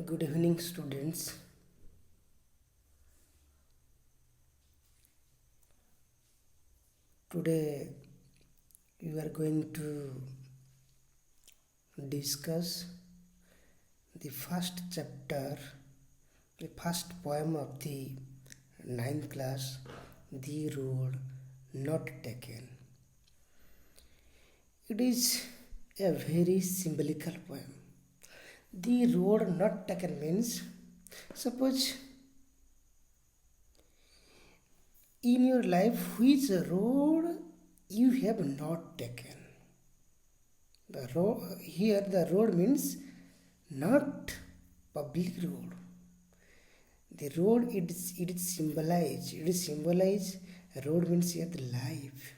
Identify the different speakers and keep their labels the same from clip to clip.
Speaker 1: Good evening, students. Today we are going to discuss the first chapter, the first poem of the ninth class, The Road Not Taken. It is a very symbolical poem. The road not taken means, suppose in your life which road you have not taken. The road here the road means not public road. The road it is symbolize road means here the life.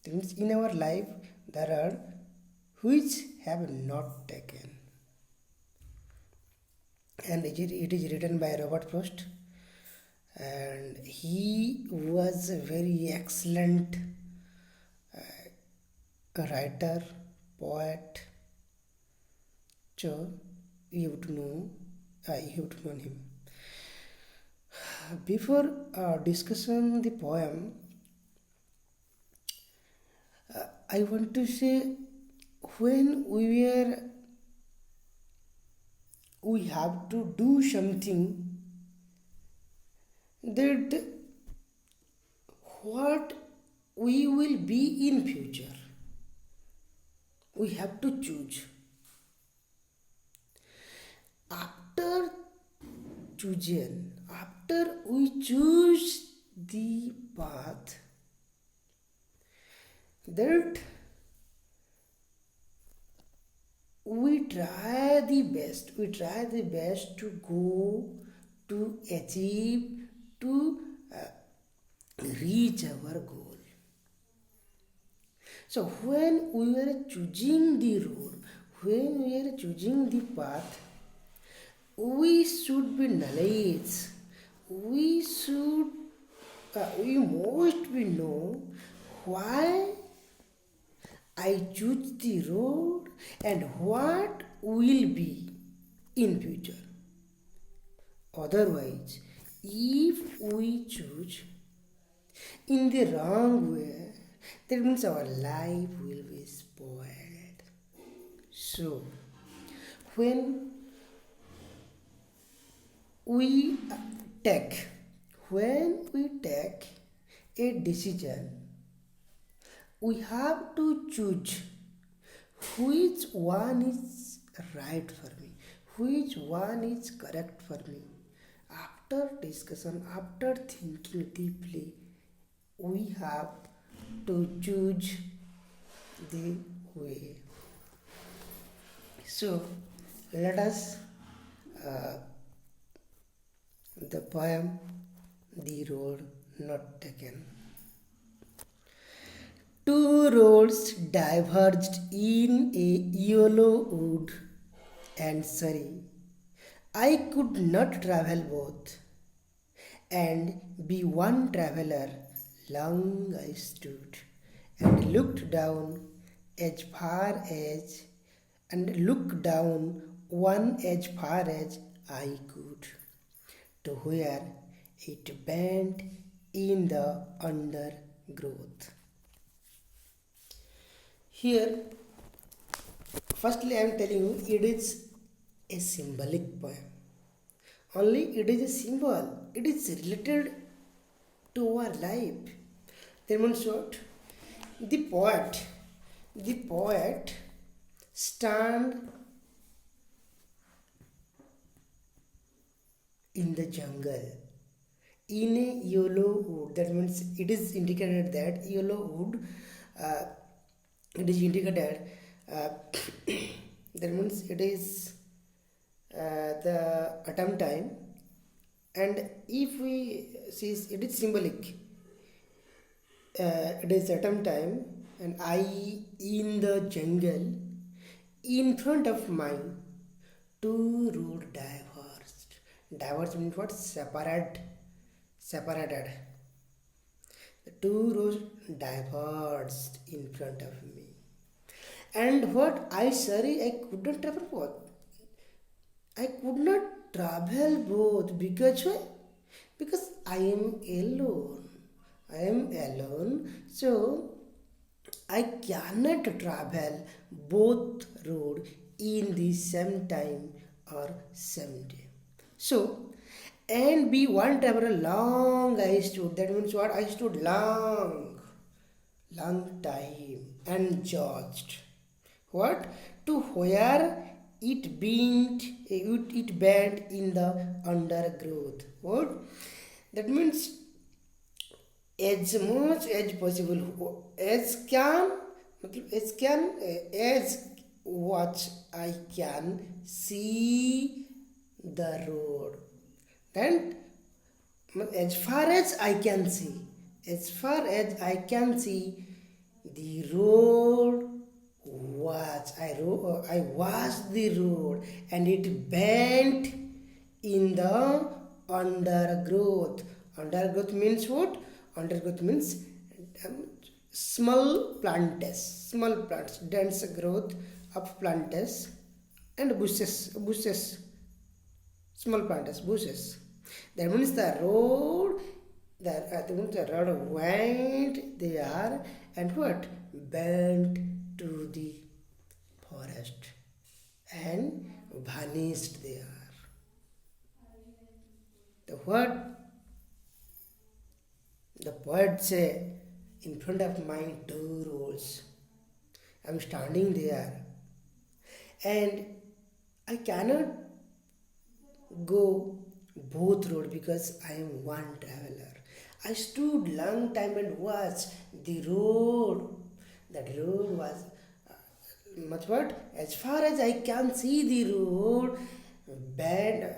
Speaker 1: That means in our life there are which have not taken. And it is written by Robert Frost, and he was a very excellent writer, poet. So you have to know, you have to know him. Before discussing the poem, I want to say when we have to do something that what we will be in future, we have to choose. After after we choose the path that we try the best to go to achieve to reach our goal. So when we are choosing the road, when we are choosing the path, we should be knowledge. We should we must be know why I choose the road and what will be in future. Otherwise, if we choose in the wrong way, that means our life will be spoiled. So, when we take when we take a decision, we have to choose which one is right for me, which one is correct for me. After discussion, after thinking deeply, we have to choose the way. So let us the poem The Road Not Taken. Two roads diverged in a yellow wood and Surrey. I could not travel both, and be one traveller. Long I stood and looked down as far as and looked down one as far as I could, to where it bent in the undergrowth. Here, firstly, I am telling you it is a symbolic poem. Only it is a symbol. It is related to our life. Then one short, the poet, the poet stand in the jungle in a yellow wood. That means it is indicated that yellow wood. Uh, it is indicated. Uh, that means it is the autumn time, and if we see it is symbolic. It is autumn time, and I in the jungle. In front of mine, two road diverged. Diverged means what? Separated. The two roads diverged in front of me. And what I sorry I couldn't travel both. I could not travel both because why? Because I am alone. I am alone, so I cannot travel both road in the same time or same day. So, and be one traveler long I stood. That means what? I stood long time and judged. What? To where it bent in the undergrowth. What? That means as much as possible, as watch I can see the road, and as far as I can see, the road I watched the road and it bent in the undergrowth. Undergrowth means what? Undergrowth means um, small plants, dense growth of plants and bushes, small plants, bushes. That means the road, that means the road went there and what? Bent to the forest and vanished there. The what the poet say, in front of my two roads. I'm standing there and I cannot go both road because I am one traveler. I stood long time and watched the road. That road was much what? As far as I can see the road bent,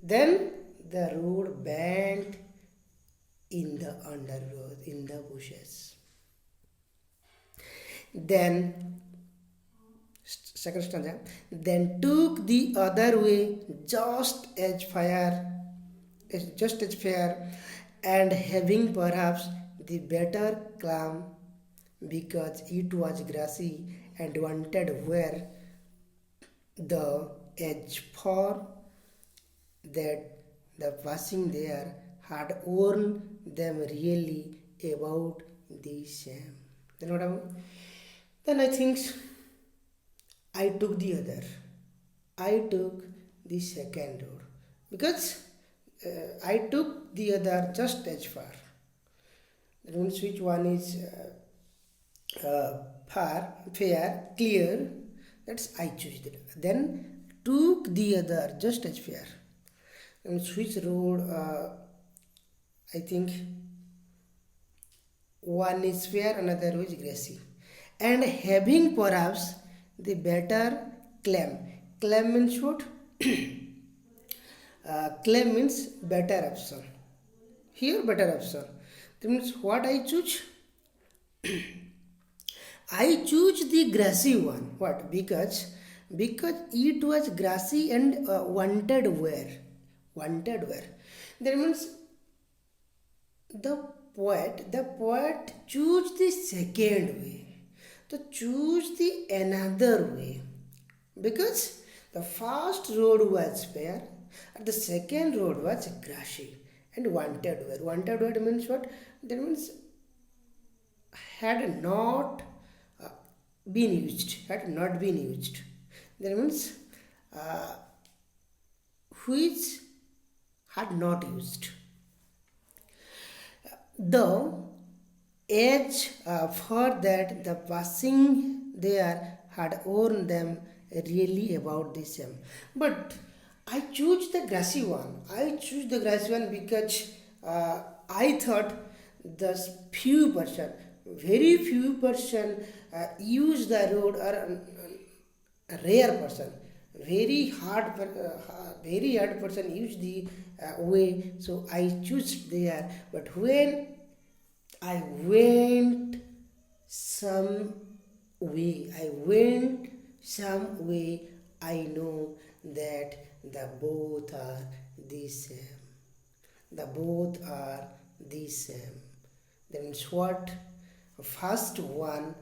Speaker 1: then the road bent in the undergrowth, in the bushes. Then, second stanza, then took the other way just as fair, and having perhaps the better climb because it was grassy and wanted where the edge for that the passing there had worn them really about the same. Then what happened? Then I think I took the other. I took the second road because I took the other just as far. That means which one is fair, clear. That's I choose that. Then took the other just as fair. And which road? I think one is fair, another is grassy, and having perhaps the better claim. Claim means what? Claim means better option. Here, better option. That means what I choose? I choose the grassy one. What? Because it was grassy and wanted where? Wanted where? That means the poet choose the second way. To choose the another way. Because the first road was fair and the second road was grassy and wanted where. Wanted where means what? That means had not had not been used. That means uh, which had not used. The edge for that the passing there had worn them really about the same. But I choose the grassy one. I choose the grassy one because I thought the very few person use the road or a rare person, very hard person use the way. So I choose there. But when I went some some way, I know that the both are the same. The both are the same. That means what? First one,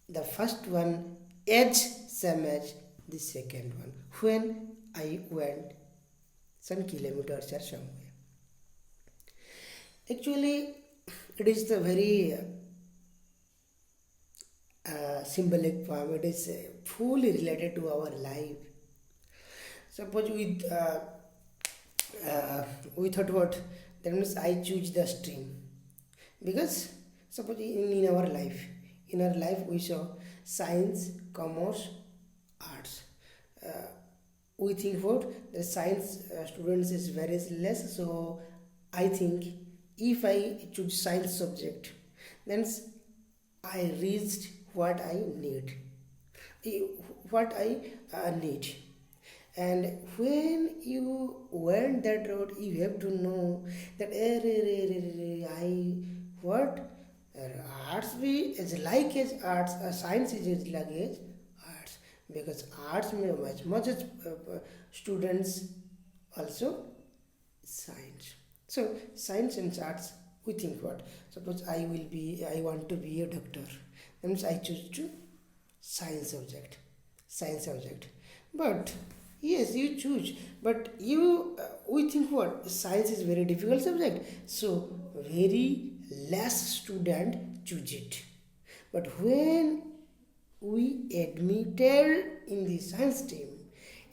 Speaker 1: the first one edge same edge, The second one, when I went some kilometers or somewhere. Actually, it is the very symbolic form. It is fully related to our life. Suppose we thought what, that means I choose the stream, because suppose in our life we saw science, commerce, arts. uh, we think what the science students is very less, so I think if I choose science subject, then I reached what I need, eh, what I need. And when you went that road, you have to know that I what arts be is like as arts, science is like as arts, because arts may much as students also science. So science and arts, we think what, suppose I want to be a doctor, that means I choose to science subject, science subject. But yes, you choose, but you we think what science is very difficult subject, so very less student choose it. But when we admitted in the science team,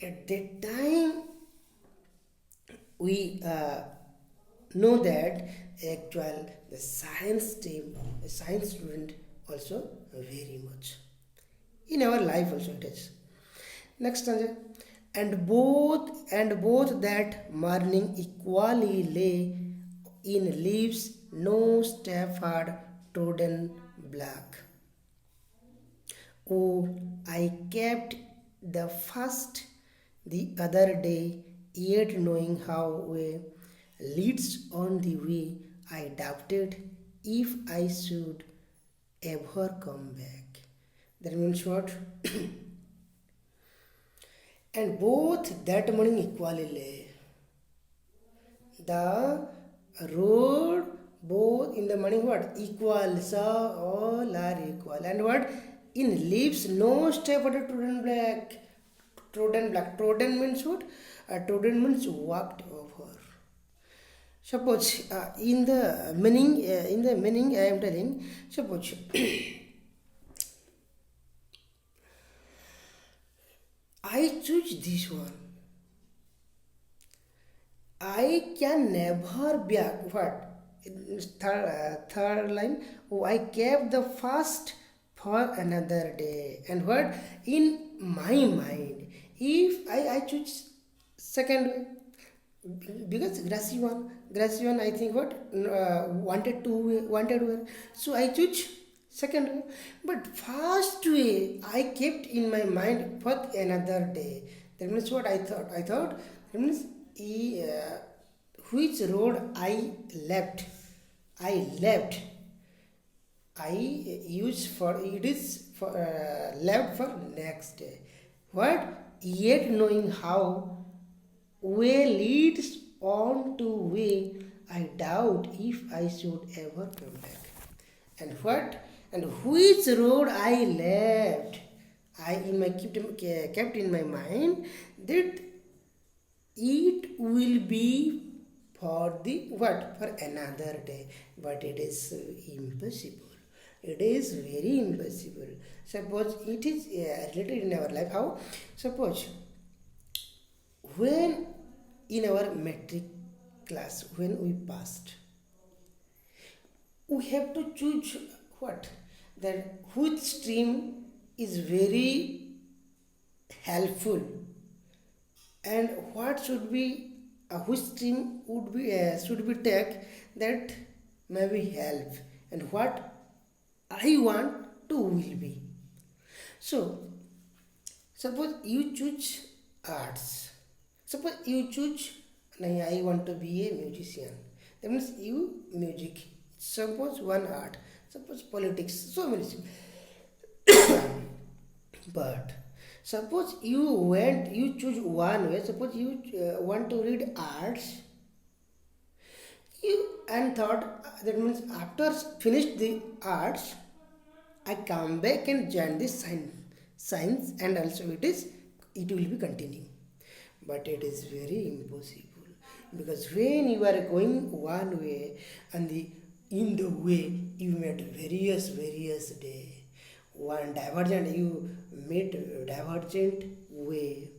Speaker 1: at that time we know that actual the science team, the science student also very much in our life also it is. Next, Sanjay. And both that morning equally lay in leaves, no step had trodden black. Oh, I kept the first the other day, yet knowing how way leads on the way, I doubted if I should ever come back. That means what? And both that morning equally lay. The road both in the morning what? Equal. So all are equal. And what? In leaves no step but a trodden black. Trodden black. Trodden means what? Trodden means walked over. Suppose in the meaning I am telling. Suppose I choose this one. I can never back. What? Third line. Oh, I kept the first for another day. And what? In my mind, if I choose second way, because grassy one I think what wanted one, so I choose second way. But first way I kept in my mind for another day. That means what I thought that means which road I left I use for it is for left for next day. What? Yet knowing how way leads on to way, I doubt if I should ever come back. And what? And which road I left? I in my kept in my mind that it will be for the what? For another day. But it is impossible. It is very impossible. Suppose it is related in our life. How? Suppose when in our metric class, when we passed, we have to choose what? That which stream is very helpful, and what should be which stream would be should be take that maybe help, and what I want to will be. So suppose you choose arts. Suppose you choose, I want to be a musician. That means you music. Suppose one art. Suppose politics. So many things. But suppose you choose one way. Suppose you want to read arts. You and thought that means after finish the arts, I come back and join this science and also it is it will be continuing, but it is very impossible, because when you are going one way and in the way you met various day, one divergent, you meet divergent way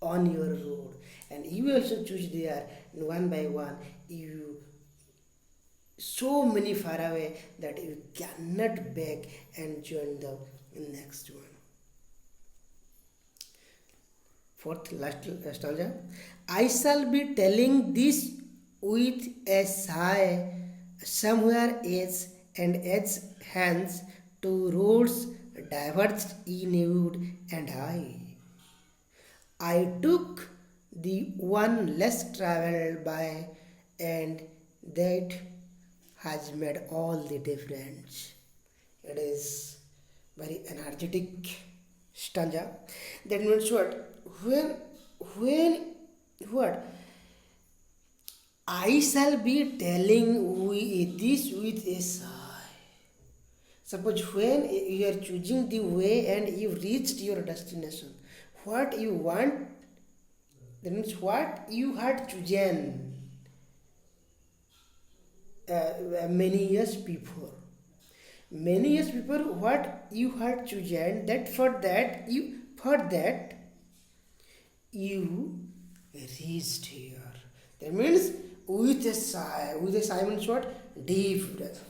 Speaker 1: on your road, and you also choose there one by one, you so many far away that you cannot back and join the next one. Fourth, last stanza. I shall be telling this with a sigh, somewhere edge and edge hands, to roads diverged in wood, and I took the one less traveled by, and that has made all the difference. It is very energetic stanza. That means what? When what? I shall be telling this with a sigh. Suppose when you are choosing the way and you reached your destination, what you want, that means what you had chosen many years before. Many years before, what you had chosen, that you reached here. That means with a sigh means what? Deep breath.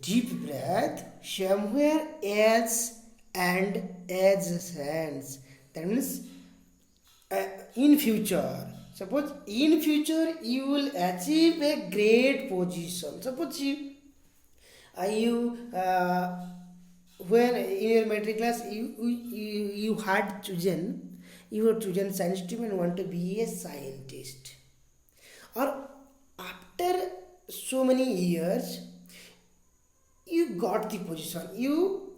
Speaker 1: Deep breath, somewhere else and edge hands. That means in future. Suppose in future you will achieve a great position. Suppose you when in your metric class you had chosen, you were chosen science stream and want to be a scientist, or after so many years you got the position, you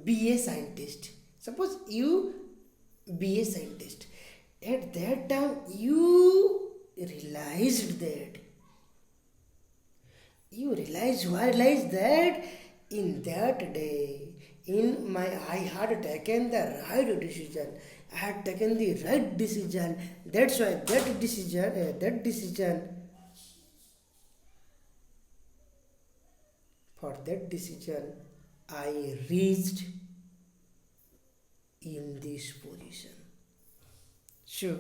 Speaker 1: be a scientist. Suppose you be a scientist, at that time you realized that realize that in that day, I had taken the right decision. I had taken the right decision. That's why for that decision, I reached in this position. So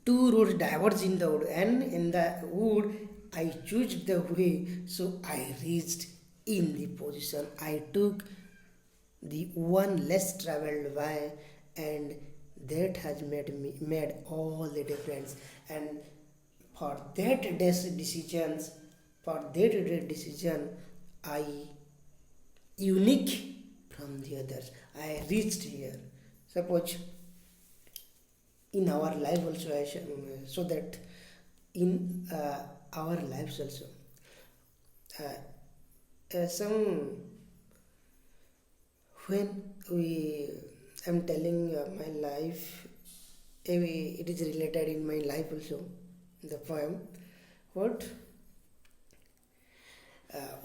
Speaker 1: two roads diverge in the wood, and in the wood I chose the way, so I reached in the position. I took the one less traveled way, and that has made all the difference. And for that decision, I unique from the others, I reached here. Suppose in our life also, so that in our lives also, some when we I'm telling my life, it is related in my life also, the poem. What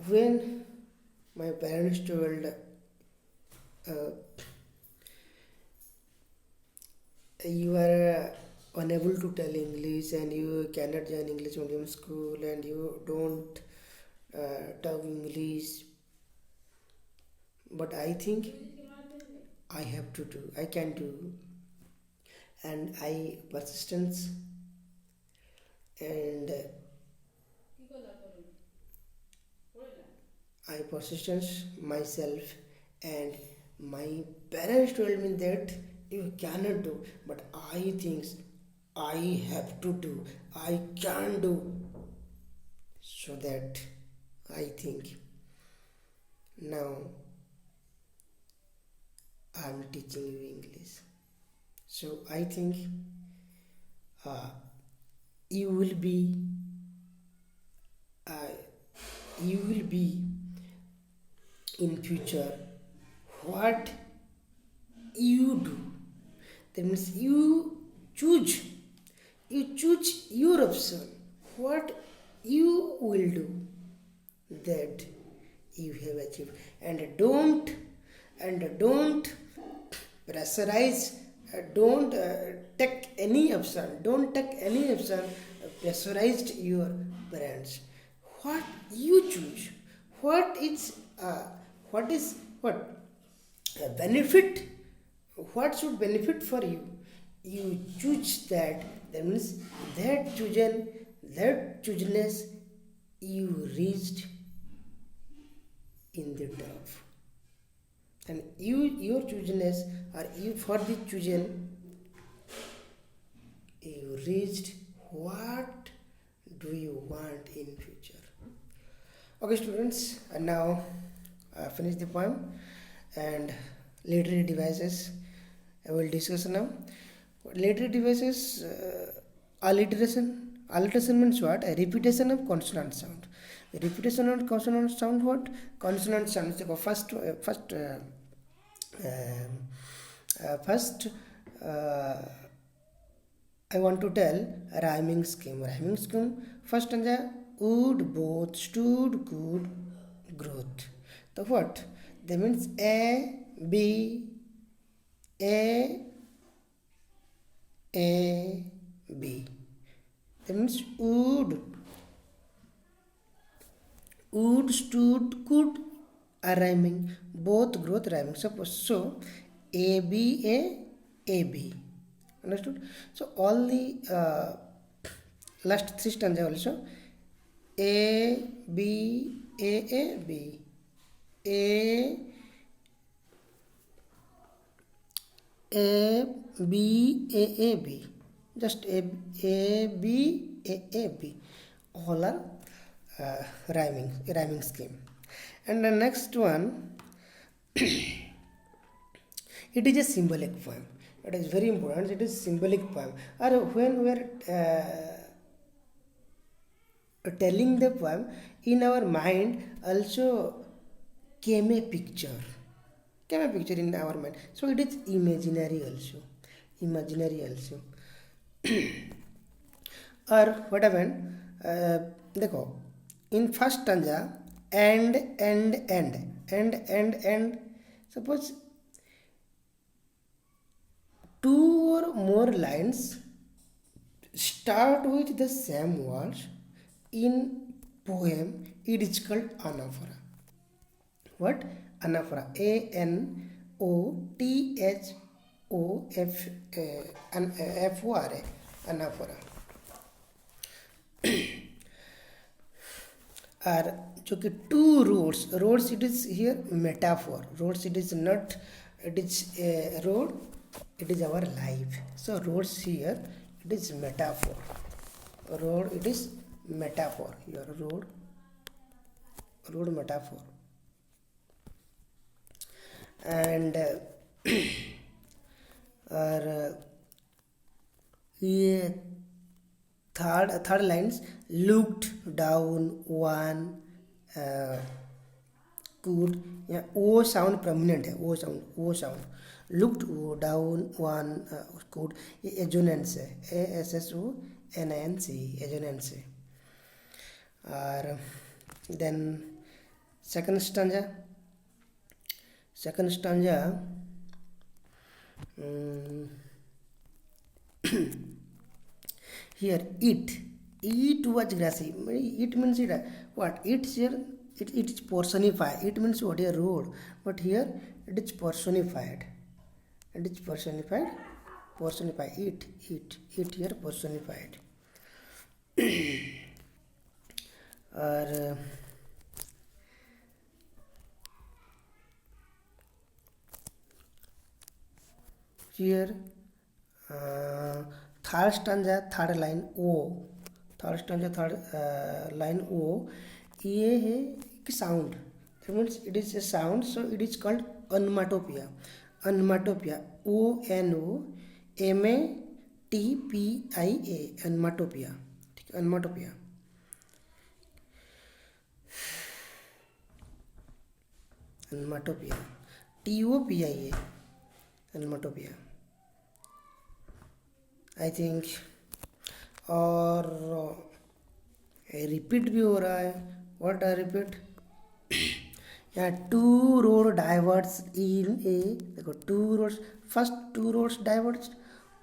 Speaker 1: when my parents told, you are unable to tell English and you cannot join English medium school and you don't talk English, but I think I have to do, I can do, and I persistence, and I persistence myself, and my parents told me that you cannot do, but I think I have to do, I can do, so that I think now I'm teaching you English. So I think uh, you will be uh, you will be in future what you do. That means you choose your option, what you will do, that you have achieved. And don't and don't pressurize, don't take any option, pressurized your parents. What you choose, what is uh, what is what benefit, what should benefit for you, you choose that. That means that chooseness you reached in the top, and your chooseness, or you for the chosen, you reached what do you want in future. Okay students, and now finish the poem, and literary devices I will discuss now. Literary devices, alliteration means what? A repetition of consonant sound. Repetition of consonant sound, what? Consonant sounds. First, uh, I want to tell a rhyming scheme. Rhyming scheme. First stanza, would, both, stood, good, growth. The what? That means B, A, B. That means would, stood, could are rhyming. Both growth rhyming. Suppose so, A B. Understood? So all the last three stanza also, A B, A A B, just A B, all are rhyming scheme. And the next one, it is a symbolic poem. It is very important. It is symbolic poem. Or when we are telling the poem, in our mind also came a picture. In our mind. So it is imaginary also. Or what happened? देखो, in first stanza, and. Suppose two or more lines start with the same words in poem, it is called anaphora. What? Anaphora. ANOTHOFORA. Anaphora. Are जो कि two roads it is here metaphor. Roads it is not, it is a road, it is our life. So roads here it is metaphor. Road it is metaphor. Your road metaphor. And ये third lines, looked down one, could, yeah, O sound prominent है, O sound, looked down one, could, ये assonance है, ASSONINC, assonance है. और then second stanza, here it was grassy. It means it what? It's here, it is personified. It means what? A road. But here it is personified. It here personified. Or here third stanza, third line O. Line O. ये है कि sound. That means it is a sound, so it is called onomatopoeia. Onomatopoeia. ONOMATPIA. Onomatopoeia. Onomatopoeia. Onomatopoeia. TOPIA. Onomatopoeia. I think. और repeat भी हो रहा है. What I repeat? Yeah, two road diverts in a, देखो two roads, first two roads diverged,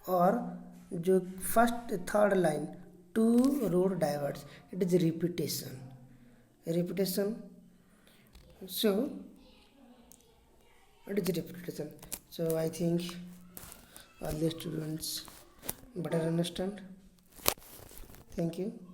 Speaker 1: और जो first third line two road diverts, it is repetition. So it is repetition. So I think all the students better understand. Thank you.